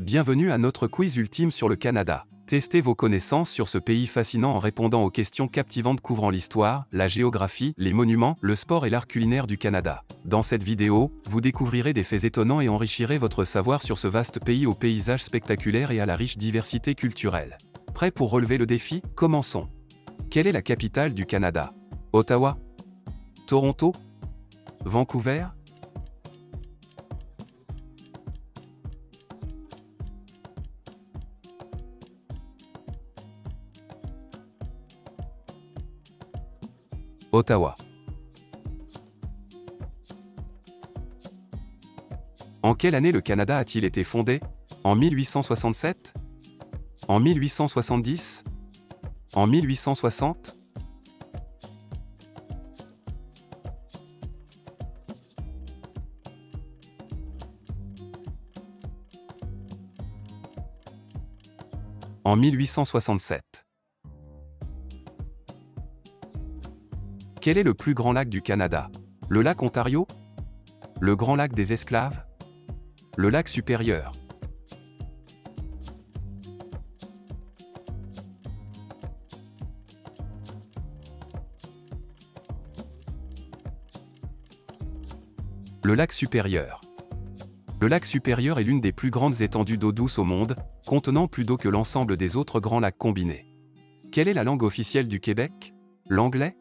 Bienvenue à notre quiz ultime sur le Canada. Testez vos connaissances sur ce pays fascinant en répondant aux questions captivantes couvrant l'histoire, la géographie, les monuments, le sport et l'art culinaire du Canada. Dans cette vidéo, vous découvrirez des faits étonnants et enrichirez votre savoir sur ce vaste pays aux paysages spectaculaires et à la riche diversité culturelle. Prêt pour relever le défi? Commençons. Quelle est la capitale du Canada? Ottawa? Toronto? Vancouver? Ottawa. En quelle année le Canada a-t-il été fondé? En 1867? En 1870? En 1860? En 1867. Quel est le plus grand lac du Canada? Le lac Ontario? Le Grand Lac des Esclaves? Le lac Supérieur? Le lac Supérieur. Le lac Supérieur est l'une des plus grandes étendues d'eau douce au monde, contenant plus d'eau que l'ensemble des autres grands lacs combinés. Quelle est la langue officielle du Québec? L'anglais?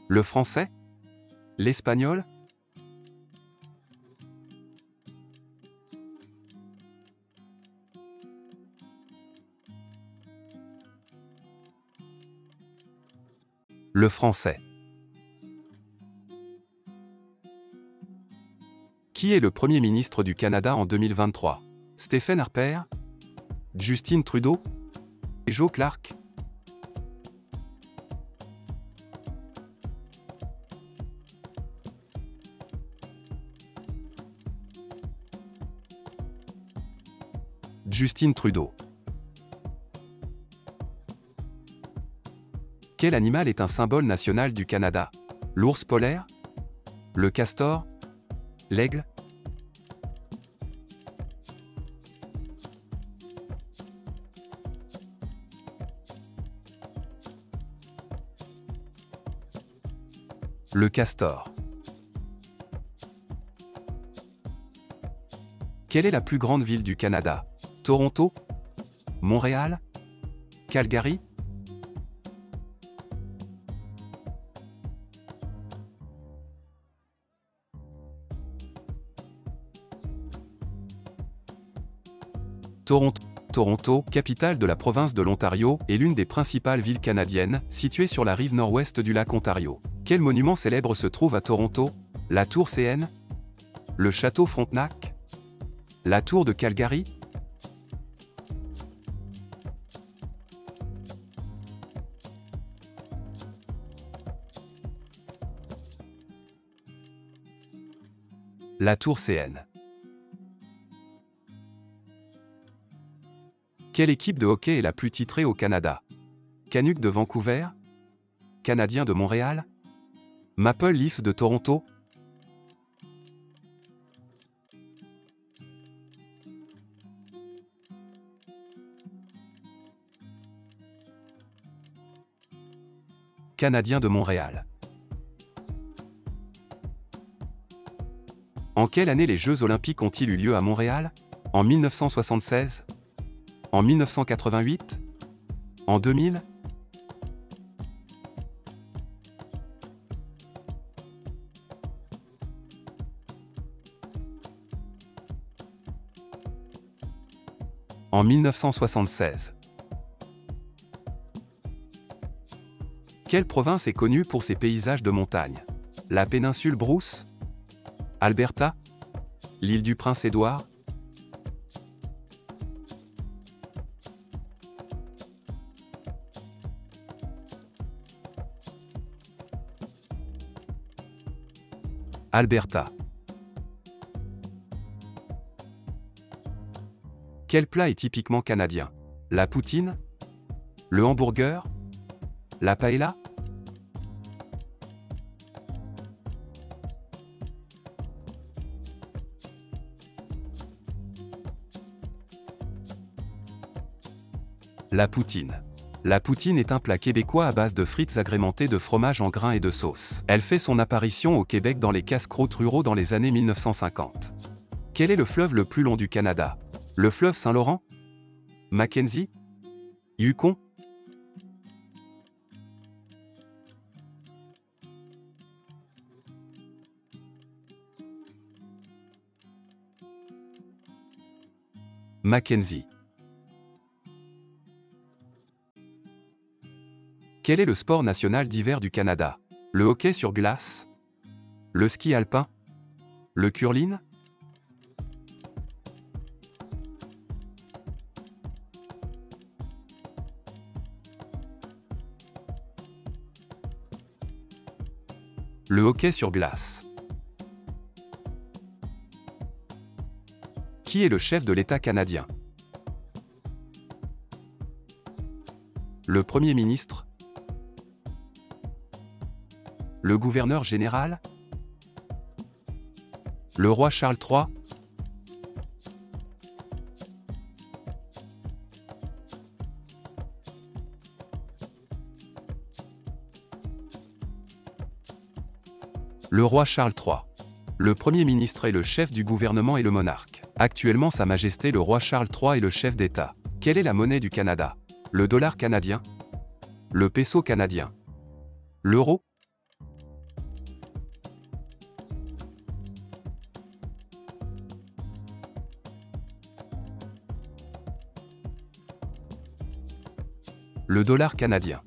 Le français? L'espagnol? Le français. Qui est le Premier ministre du Canada en 2023? Stephen Harper? Justin Trudeau? Joe Clark? Justin Trudeau. Quel animal est un symbole national du Canada? L'ours polaire? Le castor? L'aigle? Le castor. Quelle est la plus grande ville du Canada? Toronto? Montréal? Calgary? Toronto. Toronto, capitale de la province de l'Ontario, est l'une des principales villes canadiennes, située sur la rive nord-ouest du lac Ontario. Quel monument célèbre se trouve à Toronto? La tour CN? Le château Frontenac? La tour de Calgary? La tour CN. Quelle équipe de hockey est la plus titrée au Canada? Canucks de Vancouver? Canadiens de Montréal? Maple Leafs de Toronto? Canadiens de Montréal. En quelle année les Jeux Olympiques ont-ils eu lieu à Montréal? En 1976? En 1988? En 2000? En 1976. Quelle province est connue pour ses paysages de montagne? La péninsule Bruce? Alberta? L'île du Prince-Édouard? Alberta. Quel plat est typiquement canadien? La poutine? Le hamburger? La paella? La poutine. La poutine est un plat québécois à base de frites agrémentées de fromage en grains et de sauce. Elle fait son apparition au Québec dans les casse-croûtes ruraux dans les années 1950. Quel est le fleuve le plus long du Canada? Le fleuve Saint-Laurent? Mackenzie? Yukon? Mackenzie. Quel est le sport national d'hiver du Canada? Le hockey sur glace? Le ski alpin? Le curling? Le hockey sur glace. Qui est le chef de l'État canadien? Le Premier ministre? Le gouverneur général? Le roi Charles III? Le roi Charles III. Le Premier ministre est le chef du gouvernement et le monarque. Actuellement, Sa Majesté le roi Charles III est le chef d'État. Quelle est la monnaie du Canada? Le dollar canadien? Le peso canadien? L'euro? Le dollar canadien.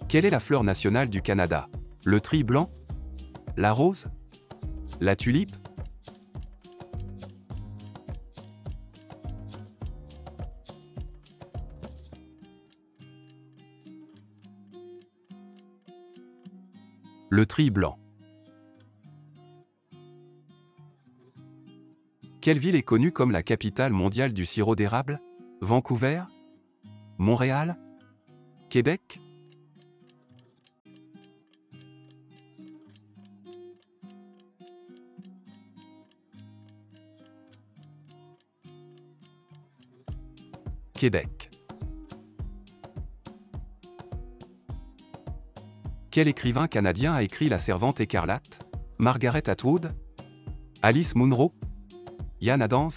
Quelle est la fleur nationale du Canada? Le tri blanc? La rose? La tulipe? Le tri blanc. Quelle ville est connue comme la capitale mondiale du sirop d'érable? Vancouver? Montréal? Québec? Québec. Quel écrivain canadien a écrit La Servante écarlate? Margaret Atwood? Alice Munro? Yann Adams?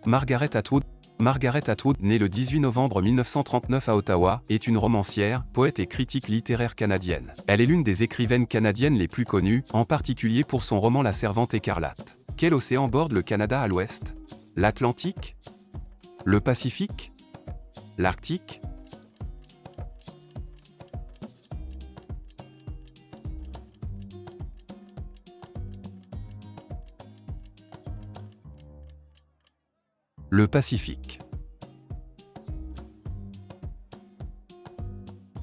Margaret Atwood. Margaret Atwood, née le 18 novembre 1939 à Ottawa, est une romancière, poète et critique littéraire canadienne. Elle est l'une des écrivaines canadiennes les plus connues, en particulier pour son roman La Servante écarlate. Quel océan borde le Canada à l'ouest? L'Atlantique? Le Pacifique? L'Arctique? Le Pacifique.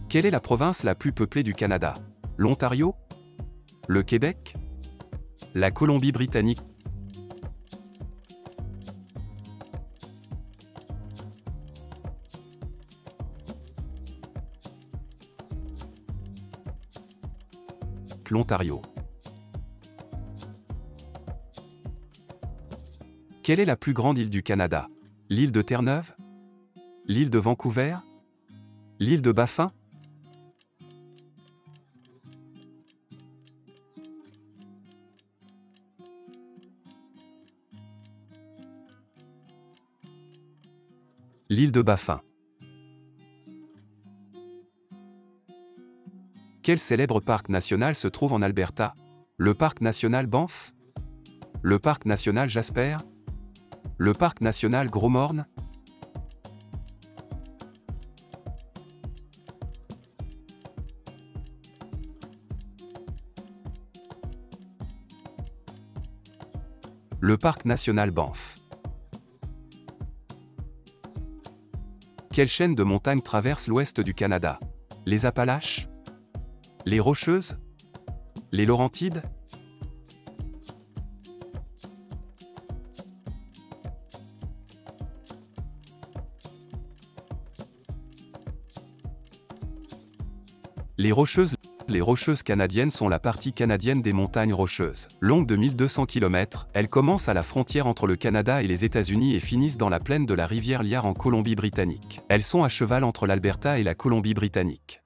Quelle est la province la plus peuplée du Canada? L'Ontario? Le Québec? La Colombie-Britannique? L'Ontario. Quelle est la plus grande île du Canada? L'île de Terre-Neuve? L'île de Vancouver? L'île de Baffin? L'île de Baffin. Quel célèbre parc national se trouve en Alberta? Le parc national Banff? Le parc national Jasper? Le parc national Gros Morne? Le parc national Banff. Quelle chaîne de montagnes traverse l'ouest du Canada? Les Appalaches? Les Rocheuses? Les Laurentides? Les Rocheuses canadiennes sont la partie canadienne des montagnes Rocheuses. Longues de 1200 km, elles commencent à la frontière entre le Canada et les États-Unis et finissent dans la plaine de la rivière Liard en Colombie-Britannique. Elles sont à cheval entre l'Alberta et la Colombie-Britannique.